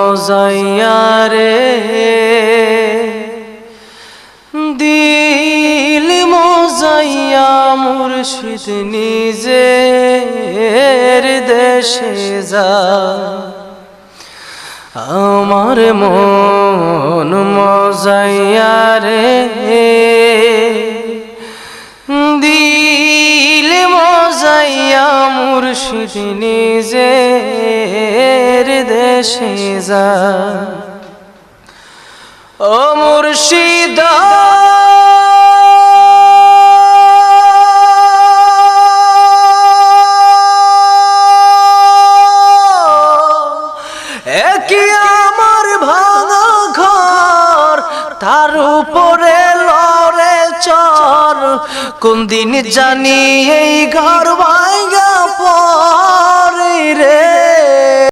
মজাইয়া রে, দিল মজাইয়া মুর্শিদ নিজের দেশে যা। আমার মন মজাইয়া রে, দিল মজাইয়া মুর্শিদ নিজের দেশে যা। ও মুর্শিদ কি আমার ভাঙা ঘর, তার উপরে লড়ে চর, কোন দিন জানি এই ঘর ভাঙা পড়ে রে।